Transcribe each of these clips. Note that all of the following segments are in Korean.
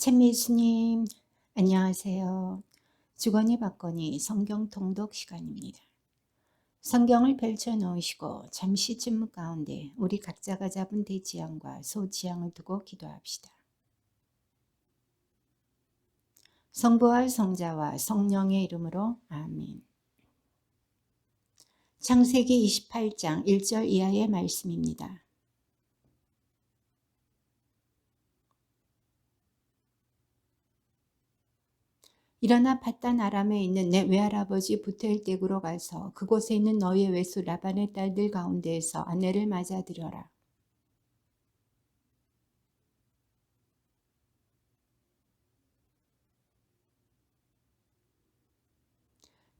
챗미수님, 안녕하세요. 주거니 받거니 성경 통독 시간입니다. 성경을 펼쳐 놓으시고 잠시 침묵 가운데 우리 각자가 잡은 대지향과 소지향을 두고 기도합시다. 성부와 성자와 성령의 이름으로 아멘. 창세기 28장 1절 이하의 말씀입니다. 일어나 팟단 아람에 있는 내 외할아버지 부텔 댁으로 가서 그곳에 있는 너희의 외수 라반의 딸들 가운데에서 아내를 맞아들여라.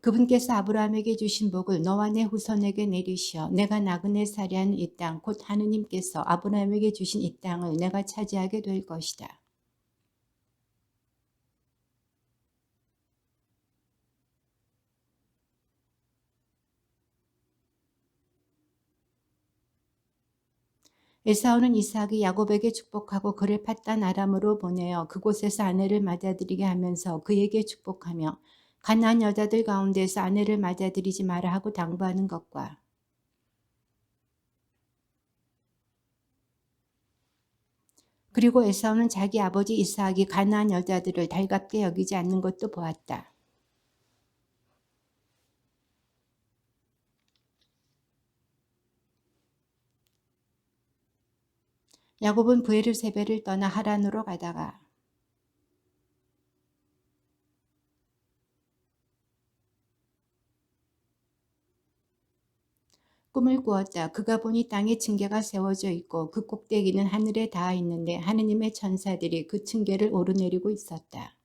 그분께서 아브라함에게 주신 복을 너와 내 후손에게 내리시어 내가 나그네 살이한 이 땅 곧 하느님께서 아브라함에게 주신 이 땅을 내가 차지하게 될 것이다. 에사우는 이삭이 야곱에게 축복하고 그를 팟단 아람으로 보내어 그곳에서 아내를 맞아들이게 하면서 그에게 축복하며 가나안 여자들 가운데서 아내를 맞아들이지 마라 하고 당부하는 것과 그리고 에사우는 자기 아버지 이삭이 가나안 여자들을 달갑게 여기지 않는 것도 보았다. 야곱은 브에르세베를 떠나 하란으로 가다가 꿈을 꾸었다. 그가 보니 땅에 층계가 세워져 있고 그 꼭대기는 하늘에 닿아 있는데 하느님의 천사들이 그 층계를 오르내리고 있었다.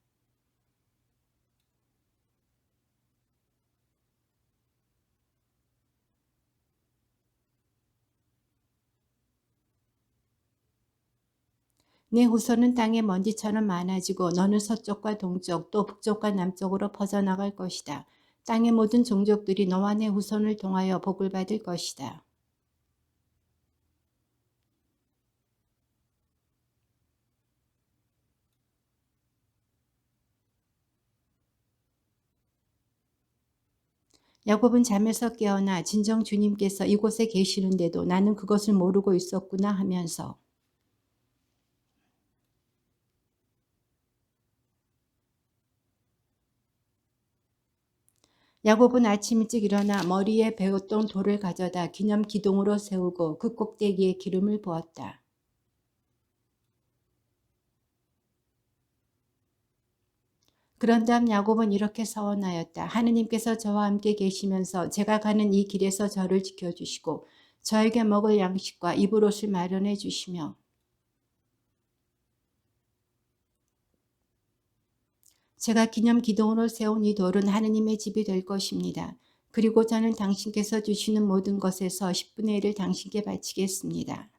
내 후손은 땅의 먼지처럼 많아지고 너는 서쪽과 동쪽 또 북쪽과 남쪽으로 퍼져나갈 것이다. 땅의 모든 종족들이 너와 내 후손을 통하여 복을 받을 것이다. 야곱은 잠에서 깨어나 진정 주님께서 이곳에 계시는데도 나는 그것을 모르고 있었구나 하면서 야곱은 아침 일찍 일어나 머리에 베었던 돌을 가져다 기념 기둥으로 세우고 그 꼭대기에 기름을 부었다. 그런 다음 야곱은 이렇게 서원하였다. 하느님께서 저와 함께 계시면서 제가 가는 이 길에서 저를 지켜주시고 저에게 먹을 양식과 입을 옷을 마련해 주시며 제가 기념 기둥으로 세운 이 돌은 하느님의 집이 될 것입니다. 그리고 저는 당신께서 주시는 모든 것에서 10분의 1을 당신께 바치겠습니다.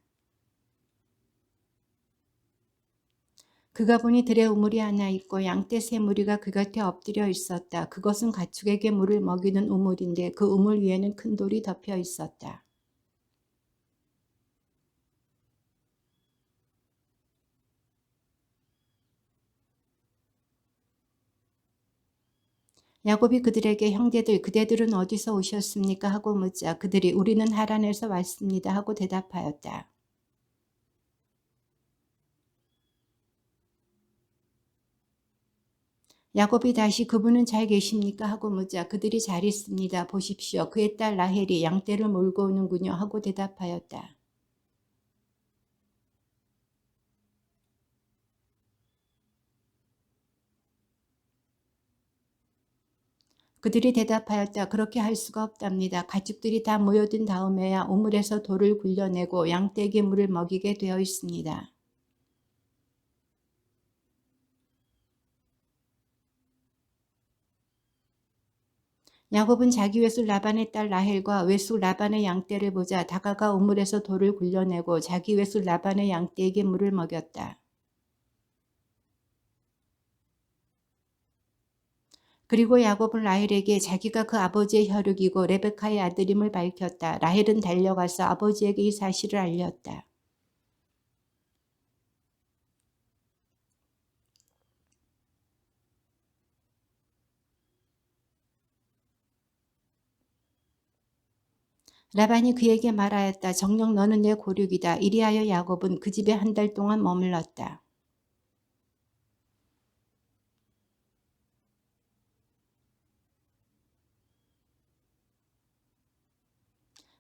그가 보니 들에 우물이 하나 있고 양떼 세 무리가 그 곁에 엎드려 있었다. 그것은 가축에게 물을 먹이는 우물인데 그 우물 위에는 큰 돌이 덮여 있었다. 야곱이 그들에게 형제들 그대들은 어디서 오셨습니까? 하고 묻자 그들이 우리는 하란에서 왔습니다 하고 대답하였다. 야곱이 다시 그분은 잘 계십니까? 하고 묻자 그들이 잘 있습니다. 보십시오. 그의 딸 라헬이 양떼를 몰고 오는군요. 하고 대답하였다. 그들이 대답하였다. 그렇게 할 수가 없답니다. 가축들이 다 모여든 다음에야 우물에서 돌을 굴려내고 양떼에게 물을 먹이게 되어 있습니다. 야곱은 자기 외숙 라반의 딸 라헬과 외숙 라반의 양떼를 보자 다가가 우물에서 돌을 굴려내고 자기 외숙 라반의 양떼에게 물을 먹였다. 그리고 야곱은 라헬에게 자기가 그 아버지의 혈육이고 레베카의 아들임을 밝혔다. 라헬은 달려가서 아버지에게 이 사실을 알렸다. 라반이 그에게 말하였다. 정녕 너는 내 고륙이다. 이리하여 야곱은 그 집에 한 달 동안 머물렀다.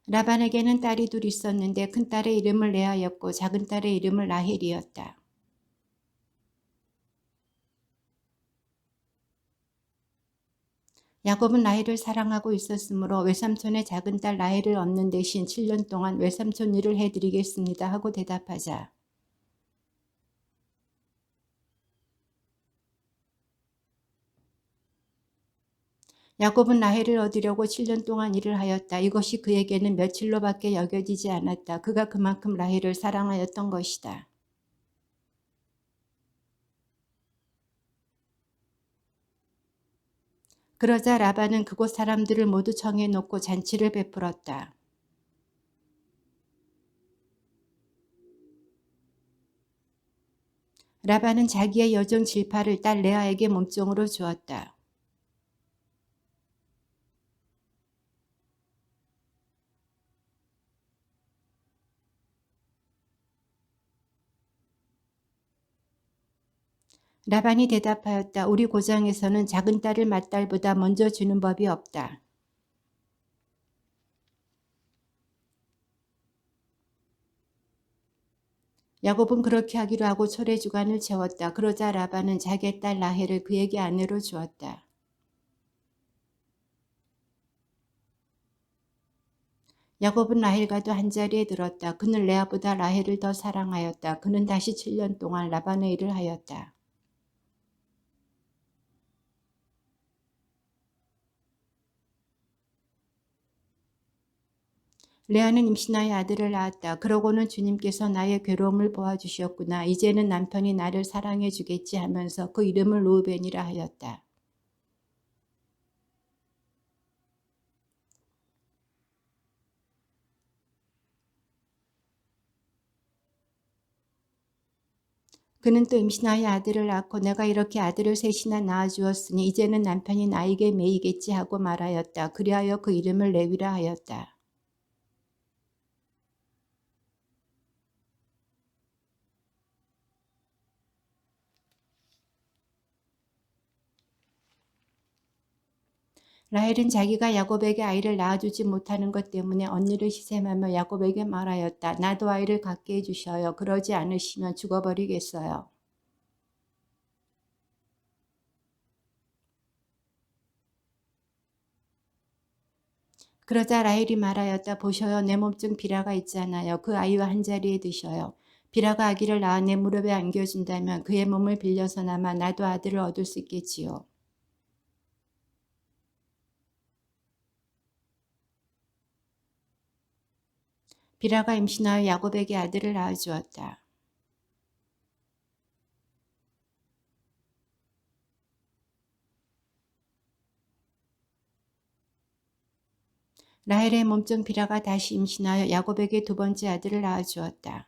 라반에게는 딸이 둘 있었는데 큰 딸의 이름을 레아였고 작은 딸의 이름을 라헬이었다. 야곱은 라헬을 사랑하고 있었으므로 외삼촌의 작은 딸 라헬을 얻는 대신 7년 동안 외삼촌 일을 해드리겠습니다 하고 대답하자 야곱은 라헬을 얻으려고 7년 동안 일을 하였다. 이것이 그에게는 며칠로밖에 여겨지지 않았다. 그가 그만큼 라헬을 사랑하였던 것이다. 그러자 라반은 그곳 사람들을 모두 청해놓고 잔치를 베풀었다. 라반은 자기의 여종 질파를 딸 레아에게 몸종으로 주었다. 라반이 대답하였다. 우리 고장에서는 작은 딸을 맏딸보다 먼저 주는 법이 없다. 야곱은 그렇게 하기로 하고 초래주간을 채웠다. 그러자 라반은 자기의 딸 라헬을 그에게 아내로 주었다. 야곱은 라헬과도 한자리에 들었다. 그는 레아보다 라헬을 더 사랑하였다. 그는 다시 7년 동안 라반의 일을 하였다. 레아는 임신하여 아들을 낳았다. 그러고는 주님께서 나의 괴로움을 보아주셨구나. 이제는 남편이 나를 사랑해 주겠지 하면서 그 이름을 르우벤이라 하였다. 그는 또 임신하여 아들을 낳고 내가 이렇게 아들을 셋이나 낳아주었으니 이제는 남편이 나에게 매이겠지 하고 말하였다. 그리하여 그 이름을 레위라 하였다. 라헬은 자기가 야곱에게 아이를 낳아주지 못하는 것 때문에 언니를 시샘하며 야곱에게 말하였다. 나도 아이를 갖게 해주셔요. 그러지 않으시면 죽어버리겠어요. 그러자 라헬이 말하였다. 보셔요. 내 몸중 비라가 있잖아요. 그 아이와 한자리에 드셔요. 비라가 아기를 낳아 내 무릎에 안겨준다면 그의 몸을 빌려서나마 나도 아들을 얻을 수 있겠지요. 비라가 임신하여 야곱에게 아들을 낳아주었다. 라헬의 몸중 비라가 다시 임신하여 야곱에게 두 번째 아들을 낳아주었다.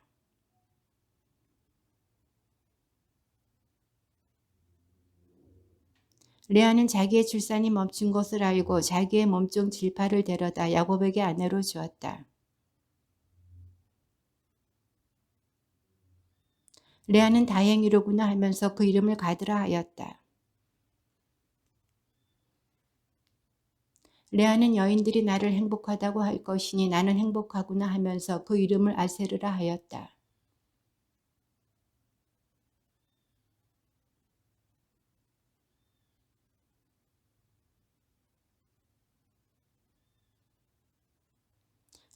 레아는 자기의 출산이 멈춘 것을 알고 자기의 몸중 질파를 데려다 야곱에게 아내로 주었다. 레아는 다행이로구나 하면서 그 이름을 가드라 하였다. 레아는 여인들이 나를 행복하다고 할 것이니 나는 행복하구나 하면서 그 이름을 아세르라 하였다.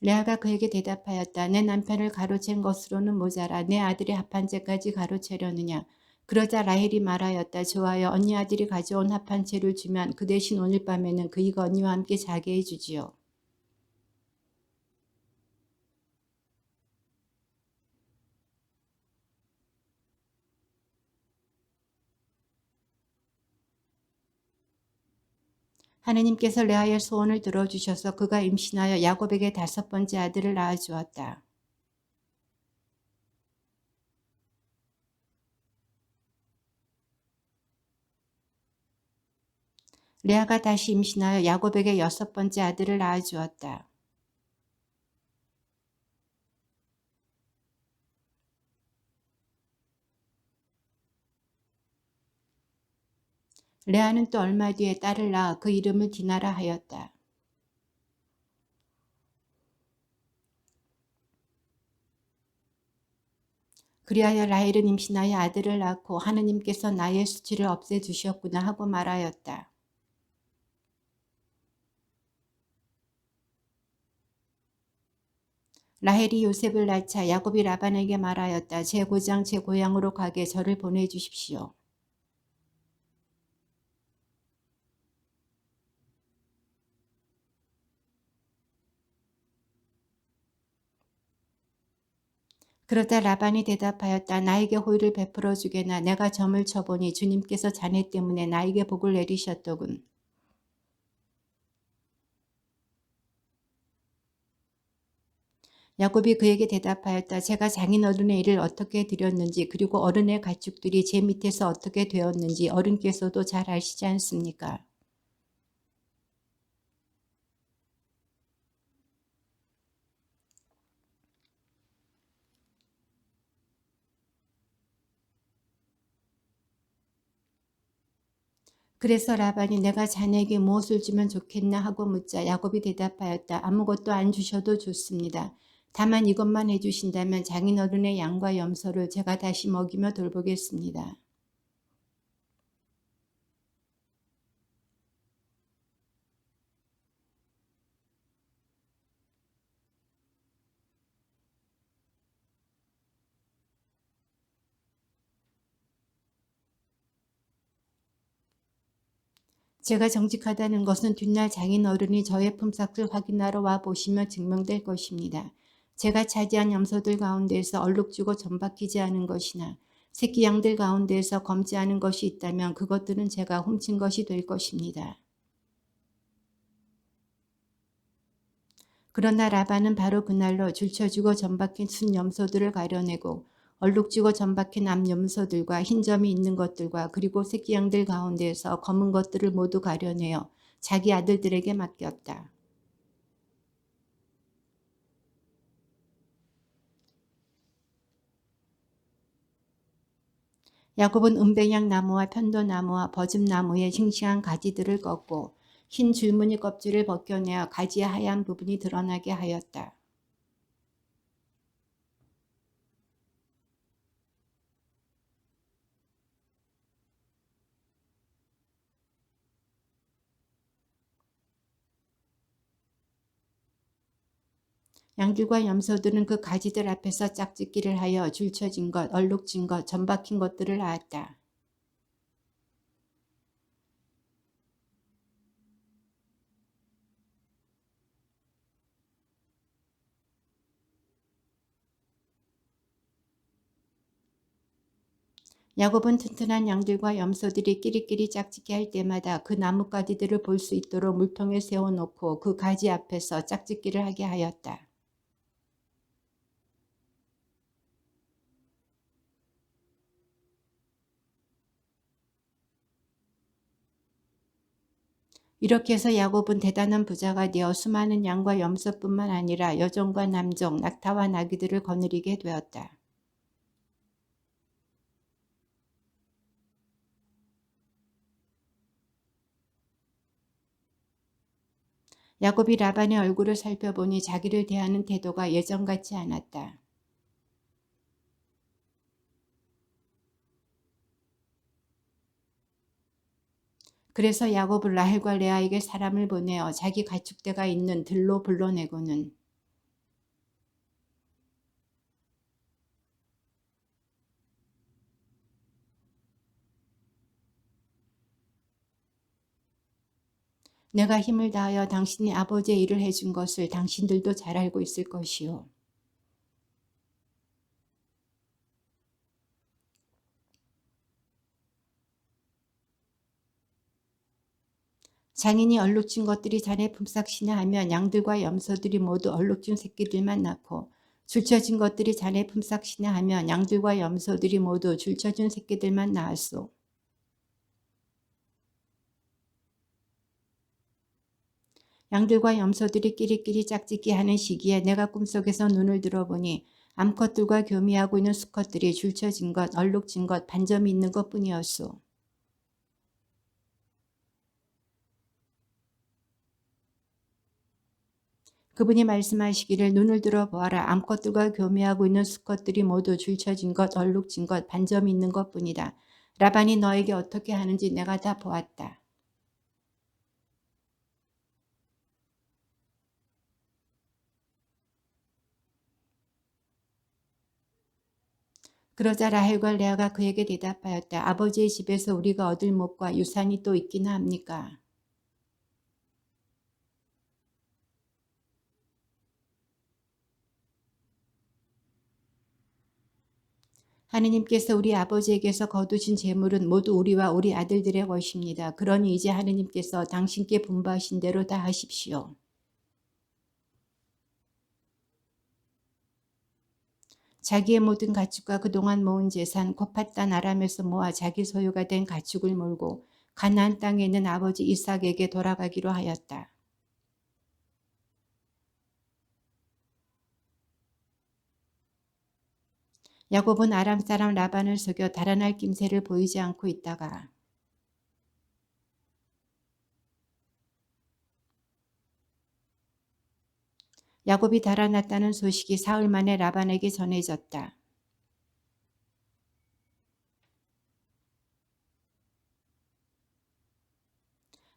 레아가 그에게 대답하였다. 내 남편을 가로챈 것으로는 모자라 내 아들의 합한채까지 가로채려느냐. 그러자 라헬이 말하였다. 좋아요. 언니 아들이 가져온 합한채를 주면 그 대신 오늘 밤에는 그이가 언니와 함께 자게 해주지요. 하느님께서 레아의 소원을 들어주셔서 그가 임신하여 야곱에게 5번째 아들을 낳아주었다. 레아가 다시 임신하여 야곱에게 6번째 아들을 낳아주었다. 레아는 또 얼마 뒤에 딸을 낳아 그 이름을 디나라 하였다. 그리하여 라헬은 임신하여 아들을 낳고 하느님께서 나의 수치를 없애주셨구나 하고 말하였다. 라헬이 요셉을 낳자 야곱이 라반에게 말하였다. 제 고장 제 고향으로 가게 저를 보내주십시오. 그러자 라반이 대답하였다. 나에게 호의를 베풀어 주게나 내가 점을 쳐보니 주님께서 자네 때문에 나에게 복을 내리셨더군. 야곱이 그에게 대답하였다. 제가 장인어른의 일을 어떻게 드렸는지 그리고 어른의 가축들이 제 밑에서 어떻게 되었는지 어른께서도 잘 아시지 않습니까? 그래서 라반이 내가 자네에게 무엇을 주면 좋겠나 하고 묻자 야곱이 대답하였다. 아무것도 안 주셔도 좋습니다. 다만 이것만 해주신다면 장인어른의 양과 염소를 제가 다시 먹이며 돌보겠습니다. 제가 정직하다는 것은 뒷날 장인어른이 저의 품삯을 확인하러 와 보시면 증명될 것입니다. 제가 차지한 염소들 가운데에서 얼룩지고 점박히지 않은 것이나 새끼 양들 가운데에서 검지 않은 것이 있다면 그것들은 제가 훔친 것이 될 것입니다. 그러나 라반은 바로 그날로 줄쳐지고 점박힌 순 염소들을 가려내고 얼룩지고 점박힌 암 염소들과 흰 점이 있는 것들과 그리고 새끼 양들 가운데에서 검은 것들을 모두 가려내어 자기 아들들에게 맡겼다. 야곱은 은뱅양 나무와 편도나무와 버즘나무의 싱싱한 가지들을 꺾고 흰 줄무늬 껍질을 벗겨내어 가지의 하얀 부분이 드러나게 하였다. 양들과 염소들은 그 가지들 앞에서 짝짓기를 하여 줄쳐진 것, 얼룩진 것, 점박힌 것들을 낳았다. 야곱은 튼튼한 양들과 염소들이 끼리끼리 짝짓기 할 때마다 그 나뭇가지들을 볼 수 있도록 물통에 세워놓고 그 가지 앞에서 짝짓기를 하게 하였다. 이렇게 해서 야곱은 대단한 부자가 되어 수많은 양과 염소뿐만 아니라 여종과 남종, 낙타와 나귀들을 거느리게 되었다. 야곱이 라반의 얼굴을 살펴보니 자기를 대하는 태도가 예전 같지 않았다. 그래서 야곱은 라헬과 레아에게 사람을 보내어 자기 가축대가 있는 들로 불러내고는 내가 힘을 다하여 당신이 아버지의 일을 해준 것을 당신들도 잘 알고 있을 것이요. 장인이 얼룩진 것들이 자네 품삯이나 하면 양들과 염소들이 모두 얼룩진 새끼들만 낳고 줄쳐진 것들이 자네 품삯이나 하면 양들과 염소들이 모두 줄쳐진 새끼들만 낳았소. 양들과 염소들이 끼리끼리 짝짓기 하는 시기에 내가 꿈속에서 눈을 들어보니 암컷들과 교미하고 있는 수컷들이 줄쳐진 것, 얼룩진 것, 반점이 있는 것뿐이었소. 그분이 말씀하시기를 눈을 들어 보아라. 암컷들과 교매하고 있는 수컷들이 모두 줄쳐진 것, 얼룩진 것, 반점이 있는 것뿐이다. 라반이 너에게 어떻게 하는지 내가 다 보았다. 그러자 라헬과 레아가 그에게 대답하였다. 아버지의 집에서 우리가 얻을 목과 유산이 또 있기나 합니까? 하느님께서 우리 아버지에게서 거두신 재물은 모두 우리와 우리 아들들의 것입니다. 그러니 이제 하느님께서 당신께 분부하신 대로 다 하십시오. 자기의 모든 가축과 그동안 모은 재산 곧 팠단 아람에서 모아 자기 소유가 된 가축을 몰고 가나안 땅에 있는 아버지 이삭에게 돌아가기로 하였다. 야곱은 아람 사람 라반을 속여 달아날 낌새를 보이지 않고 있다가 야곱이 달아났다는 소식이 사흘 만에 라반에게 전해졌다.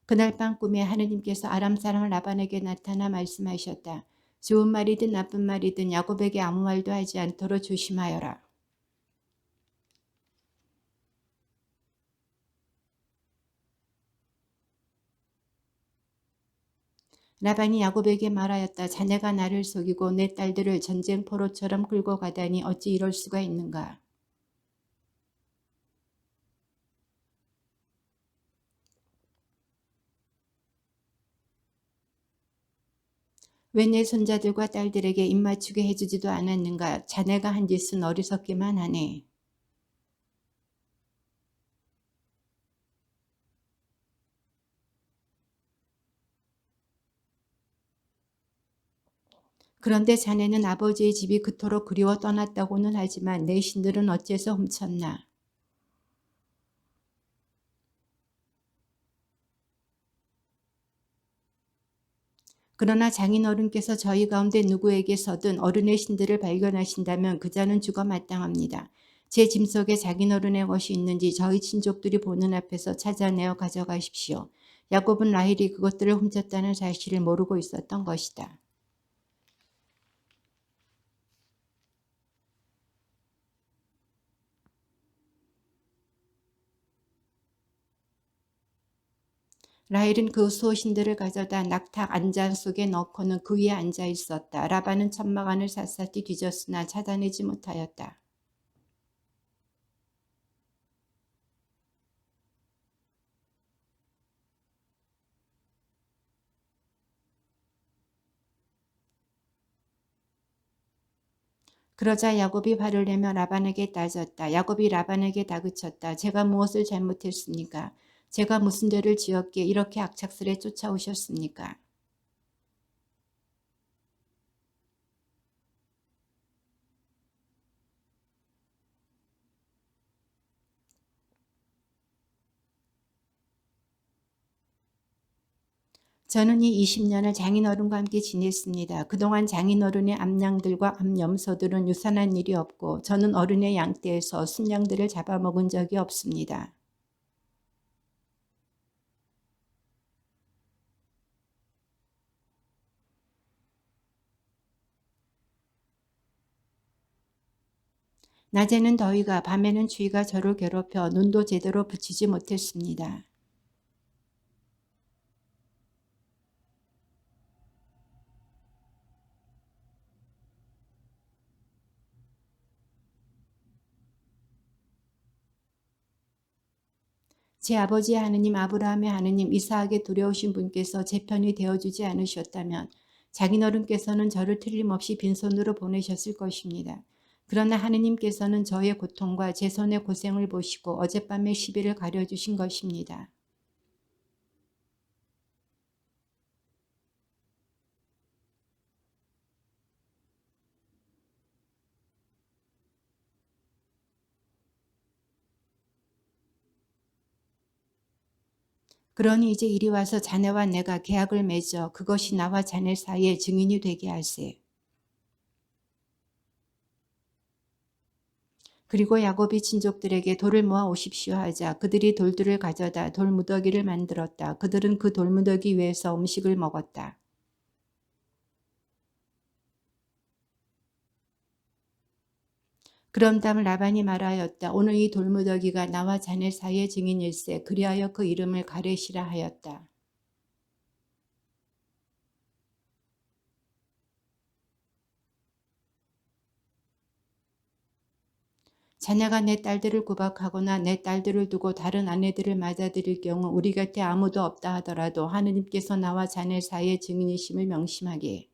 그날 밤 꿈에 하느님께서 아람 사람 라반에게 나타나 말씀하셨다. 좋은 말이든 나쁜 말이든 야곱에게 아무 말도 하지 않도록 조심하여라. 라반이 야곱에게 말하였다. 자네가 나를 속이고 내 딸들을 전쟁 포로처럼 끌고 가다니 어찌 이럴 수가 있는가. 왜 내 손자들과 딸들에게 입맞추게 해주지도 않았는가. 자네가 한 짓은 어리석기만 하네. 그런데 자네는 아버지의 집이 그토록 그리워 떠났다고는 하지만 내 신들은 어째서 훔쳤나. 그러나 장인어른께서 저희 가운데 누구에게서든 어른의 신들을 발견하신다면 그 자는 죽어 마땅합니다. 제 짐 속에 장인어른의 것이 있는지 저희 친족들이 보는 앞에서 찾아내어 가져가십시오. 야곱은 라헬이 그것들을 훔쳤다는 사실을 모르고 있었던 것이다. 라헬은 그 수호신들을 가져다 낙탁 안장 속에 넣고는 그 위에 앉아 있었다. 라반은 천막 안을 샅샅이 뒤졌으나 찾아내지 못하였다. 그러자 야곱이 화를 내며 라반에게 따졌다. 야곱이 라반에게 다그쳤다. 제가 무엇을 잘못했습니까? 제가 무슨 죄를 지었기에 이렇게 악착스레 쫓아오셨습니까? 저는 이 20년을 장인어른과 함께 지냈습니다. 그동안 장인어른의 암양들과 암염소들은 유산한 일이 없고 저는 어른의 양떼에서 순양들을 잡아먹은 적이 없습니다. 낮에는 더위가 밤에는 추위가 저를 괴롭혀 눈도 제대로 붙이지 못했습니다. 제 아버지 하느님 아브라함의 하느님 이삭에게 두려우신 분께서 제 편이 되어주지 않으셨다면 장인어른께서는 저를 틀림없이 빈손으로 보내셨을 것입니다. 그러나 하느님께서는 저의 고통과 제 손의 고생을 보시고 어젯밤의 시비를 가려주신 것입니다. 그러니 이제 이리 와서 자네와 내가 계약을 맺어 그것이 나와 자네 사이의 증인이 되게 할세. 그리고 야곱이 친족들에게 돌을 모아 오십시오 하자 그들이 돌들을 가져다 돌무더기를 만들었다. 그들은 그 돌무더기 위에서 음식을 먹었다. 그런 다음 라반이 말하였다. 오늘 이 돌무더기가 나와 자네 사이의 증인일세. 그리하여 그 이름을 가레시라 하였다. 자네가 내 딸들을 구박하거나 내 딸들을 두고 다른 아내들을 맞아들일 경우 우리 곁에 아무도 없다 하더라도 하느님께서 나와 자네 사이의 증인이심을 명심하게.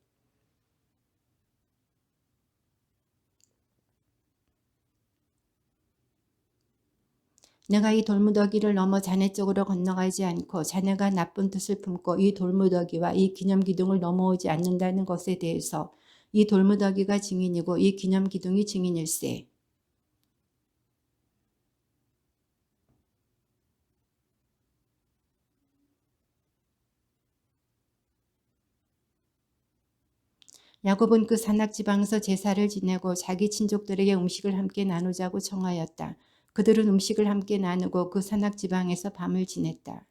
내가 이 돌무더기를 넘어 자네 쪽으로 건너가지 않고 자네가 나쁜 뜻을 품고 이 돌무더기와 이 기념기둥을 넘어오지 않는다는 것에 대해서 이 돌무더기가 증인이고 이 기념기둥이 증인일세. 야곱은 그 산악지방에서 제사를 지내고 자기 친족들에게 음식을 함께 나누자고 청하였다. 그들은 음식을 함께 나누고 그 산악지방에서 밤을 지냈다.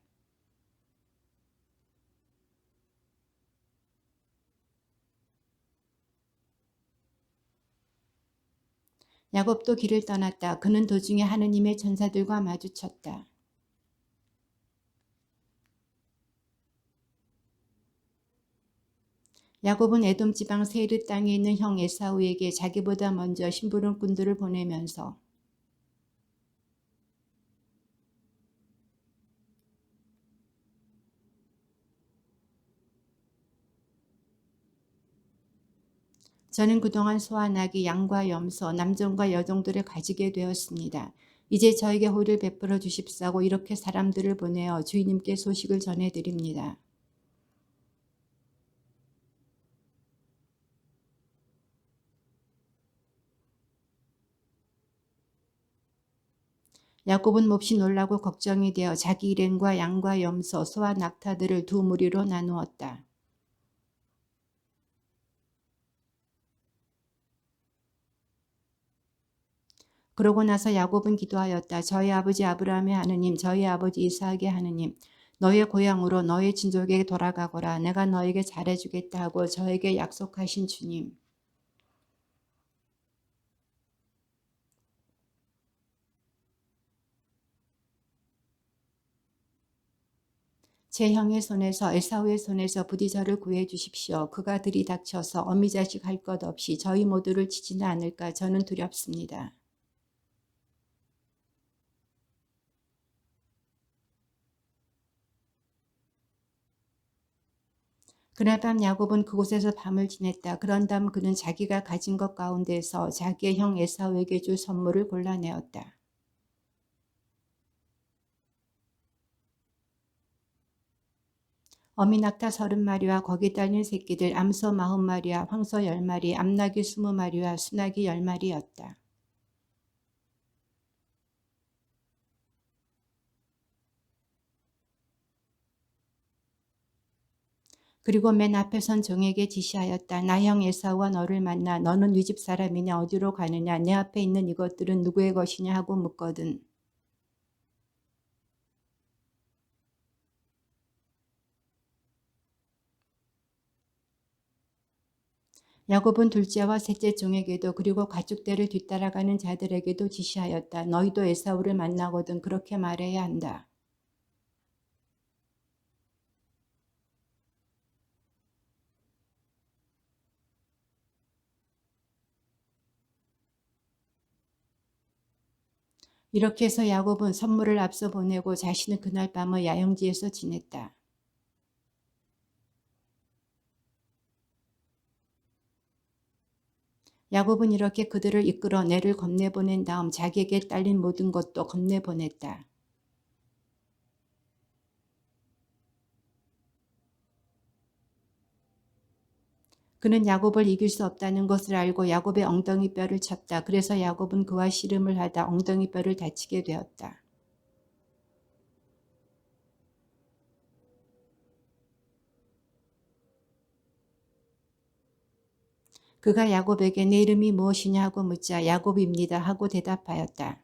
야곱도 길을 떠났다. 그는 도중에 하느님의 천사들과 마주쳤다. 야곱은 에돔 지방 세이르 땅에 있는 형 에사우에게 자기보다 먼저 심부름꾼들을 보내면서 저는 그동안 소와 나귀, 양과 염소, 남종과 여종들을 가지게 되었습니다. 이제 저에게 호의를 베풀어 주십사고 이렇게 사람들을 보내어 주인님께 소식을 전해드립니다. 야곱은 몹시 놀라고 걱정이 되어 자기 일행과 양과 염소, 소와 낙타들을 두 무리로 나누었다. 그러고 나서 야곱은 기도하였다. 저희 아버지 아브라함의 하느님, 저희 아버지 이삭의 하느님, 너의 고향으로 너의 친족에게 돌아가거라. 내가 너에게 잘해주겠다 하고 저에게 약속하신 주님. 제 형의 손에서 에사우의 손에서 부디 저를 구해 주십시오. 그가 들이닥쳐서 어미자식 할 것 없이 저희 모두를 치지는 않을까 저는 두렵습니다. 그날 밤 야곱은 그곳에서 밤을 지냈다. 그런 다음 그는 자기가 가진 것 가운데서 자기의 형 에사우에게 줄 선물을 골라내었다. 어미 낙타 30마리와 거기 딸린 새끼들 암소 40마리와 황소 10마리 암나귀 20마리와 수나귀 10마리였다. 그리고 맨 앞에 선 종에게 지시하였다. 나 형 에사우와 너를 만나 너는 네 집 사람이냐 어디로 가느냐 내 앞에 있는 이것들은 누구의 것이냐 하고 묻거든. 야곱은 둘째와 셋째 종에게도 그리고 가축대를 뒤따라가는 자들에게도 지시하였다. 너희도 에사우를 만나거든 그렇게 말해야 한다. 이렇게 해서 야곱은 선물을 앞서 보내고 자신은 그날 밤을 야영지에서 지냈다. 야곱은 이렇게 그들을 이끌어 내를 건네보낸 다음 자기에게 딸린 모든 것도 건네보냈다. 그는 야곱을 이길 수 없다는 것을 알고 야곱의 엉덩이 뼈를 쳤다. 그래서 야곱은 그와 씨름을 하다 엉덩이 뼈를 다치게 되었다. 그가 야곱에게 내 이름이 무엇이냐 하고 묻자 야곱입니다 하고 대답하였다.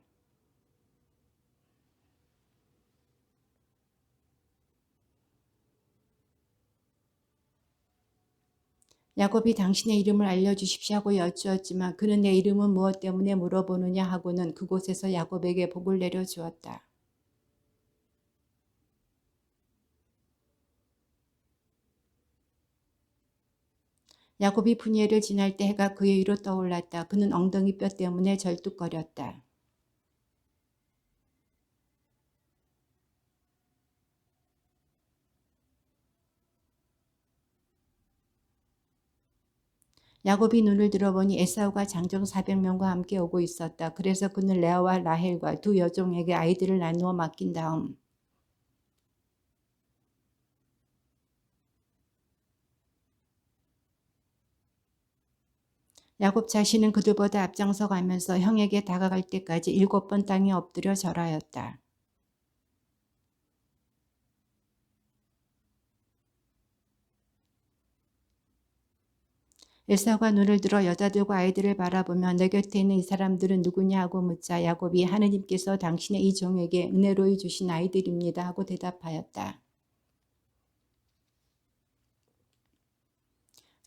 야곱이 당신의 이름을 알려주십시오 하고 여쭈었지만 그는 내 이름은 무엇 때문에 물어보느냐 하고는 그곳에서 야곱에게 복을 내려주었다. 야곱이 분예를 지날 때 해가 그의 위로 떠올랐다. 그는 엉덩이 뼈 때문에 절뚝거렸다. 야곱이 눈을 들어보니 에사우가 장정 400명과 함께 오고 있었다. 그래서 그는 레아와 라헬과 두 여종에게 아이들을 나누어 맡긴 다음 야곱 자신은 그들보다 앞장서 가면서 형에게 다가갈 때까지 7번 땅에 엎드려 절하였다. 에사우가 눈을 들어 여자들과 아이들을 바라보며 내 곁에 있는 이 사람들은 누구냐 하고 묻자 야곱이 하느님께서 당신의 이 종에게 은혜로이 주신 아이들입니다 하고 대답하였다.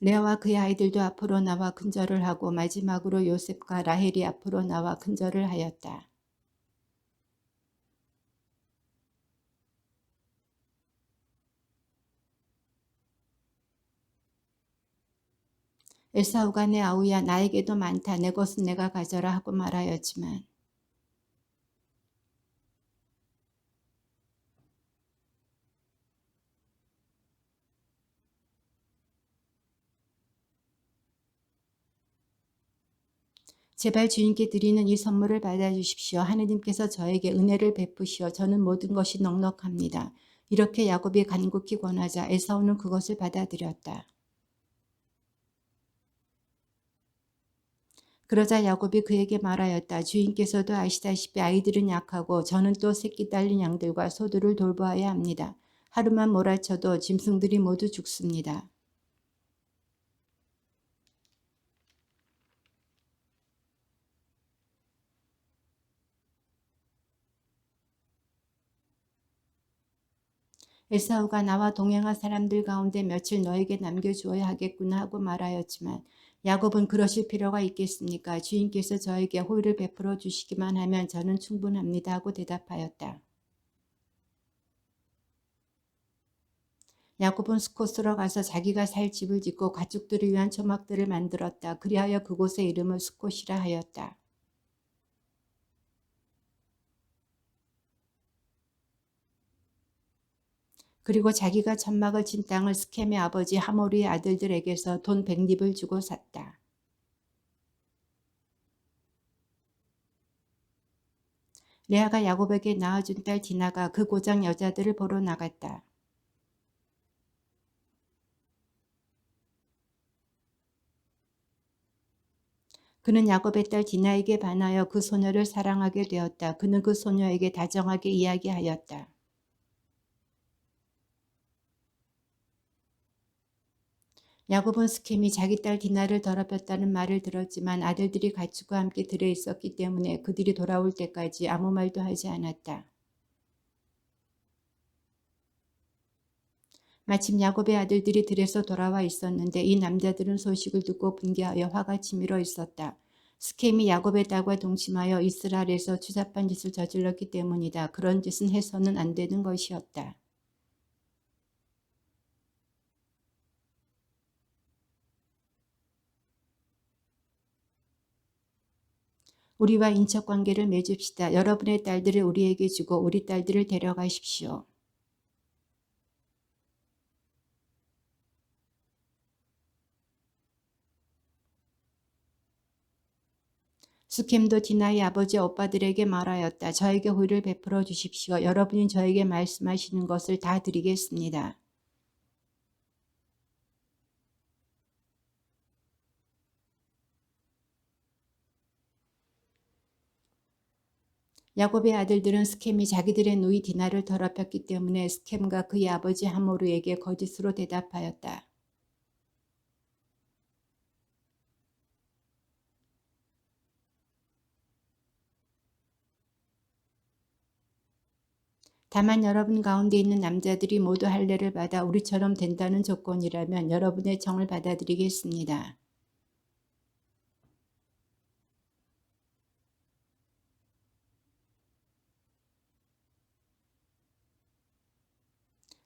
레아와 그의 아이들도 앞으로 나와 근절을 하고 마지막으로 요셉과 라헬이 앞으로 나와 근절을 하였다. 에사우가 내 아우야 나에게도 많다 내 것은 내가 가져라 하고 말하였지만 제발 주인께 드리는 이 선물을 받아주십시오. 하느님께서 저에게 은혜를 베푸시어 저는 모든 것이 넉넉합니다. 이렇게 야곱이 간곡히 권하자 에사우는 그것을 받아들였다. 그러자 야곱이 그에게 말하였다. 주인께서도 아시다시피 아이들은 약하고 저는 또 새끼 딸린 양들과 소들을 돌보아야 합니다. 하루만 몰아쳐도 짐승들이 모두 죽습니다. 에사우가 나와 동행한 사람들 가운데 며칠 너에게 남겨주어야 하겠구나 하고 말하였지만 야곱은 그러실 필요가 있겠습니까? 주인께서 저에게 호의를 베풀어 주시기만 하면 저는 충분합니다 하고 대답하였다. 야곱은 수코스로 가서 자기가 살 집을 짓고 가축들을 위한 초막들을 만들었다. 그리하여 그곳의 이름을 수콧이라 하였다. 그리고 자기가 천막을 친 땅을 스켐의 아버지 하모리의 아들들에게서 돈 100립을 주고 샀다. 레아가 야곱에게 낳아준 딸 디나가 그 고장 여자들을 보러 나갔다. 그는 야곱의 딸 디나에게 반하여 그 소녀를 사랑하게 되었다. 그는 그 소녀에게 다정하게 이야기하였다. 야곱은 스켐이 자기 딸 디나를 더럽혔다는 말을 들었지만 아들들이 가축과 함께 들에 있었기 때문에 그들이 돌아올 때까지 아무 말도 하지 않았다. 마침 야곱의 아들들이 들에서 돌아와 있었는데 이 남자들은 소식을 듣고 분개하여 화가 치밀어 있었다. 스켐이 야곱의 딸과 동침하여 이스라엘에서 추잡한 짓을 저질렀기 때문이다. 그런 짓은 해서는 안 되는 것이었다. 우리와 인척관계를 맺읍시다. 여러분의 딸들을 우리에게 주고 우리 딸들을 데려가십시오. 스켐도 디나의 아버지 오빠들에게 말하였다. 저에게 호의를 베풀어 주십시오. 여러분이 저에게 말씀하시는 것을 다 드리겠습니다. 야곱의 아들들은 스켐이 자기들의 누이 디나를 더럽혔기 때문에 스켐과 그의 아버지 하모르에게 거짓으로 대답하였다. 다만 여러분 가운데 있는 남자들이 모두 할례를 받아 우리처럼 된다는 조건이라면 여러분의 정을 받아들이겠습니다.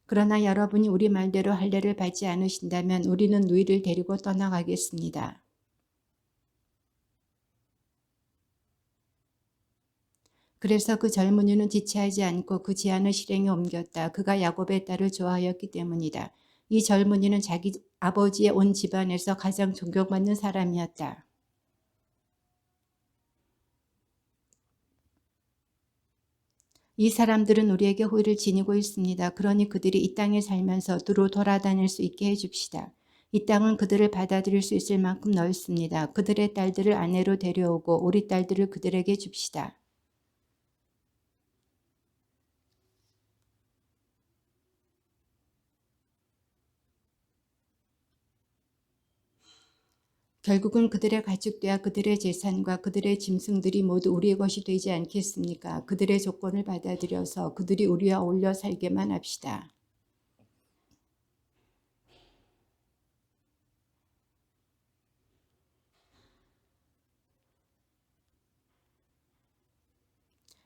그러나 여러분이 우리 말대로 할례를 받지 않으신다면 우리는 누이를 데리고 떠나가겠습니다. 그래서 그 젊은이는 지체하지 않고 그 제안을 실행에 옮겼다. 그가 야곱의 딸을 좋아하였기 때문이다. 이 젊은이는 자기 아버지의 온 집안에서 가장 존경받는 사람이었다. 이 사람들은 우리에게 호의를 지니고 있습니다. 그러니 그들이 이 땅에 살면서 두루 돌아다닐 수 있게 해줍시다. 이 땅은 그들을 받아들일 수 있을 만큼 넓습니다. 그들의 딸들을 아내로 데려오고 우리 딸들을 그들에게 줍시다. 결국은 그들의 가축되어 그들의 재산과 그들의 짐승들이 모두 우리의 것이 되지 않겠습니까? 그들의 조건을 받아들여서 그들이 우리와 어울려 살게만 합시다.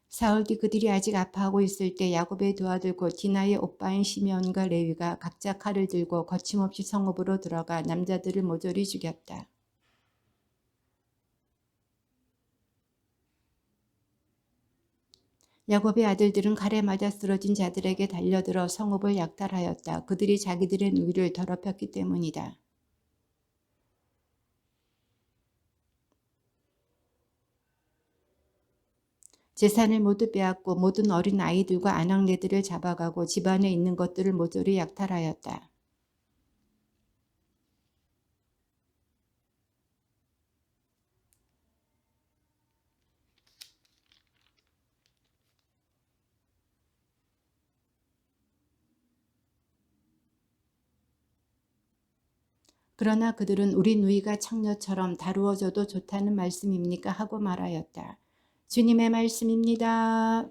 사흘 뒤 그들이 아직 아파하고 있을 때 야곱의 두 아들 곧 디나의 오빠인 시므온과 레위가 각자 칼을 들고 거침없이 성읍으로 들어가 남자들을 모조리 죽였다. 야곱의 아들들은 칼에 맞아 쓰러진 자들에게 달려들어 성읍을 약탈하였다. 그들이 자기들의 누이를 더럽혔기 때문이다. 재산을 모두 빼앗고 모든 어린 아이들과 아낙네들을 잡아가고 집안에 있는 것들을 모조리 약탈하였다. 그러나 그들은 우리 누이가 창녀처럼 다루어져도 좋다는 말씀입니까? 하고 말하였다. 주님의 말씀입니다.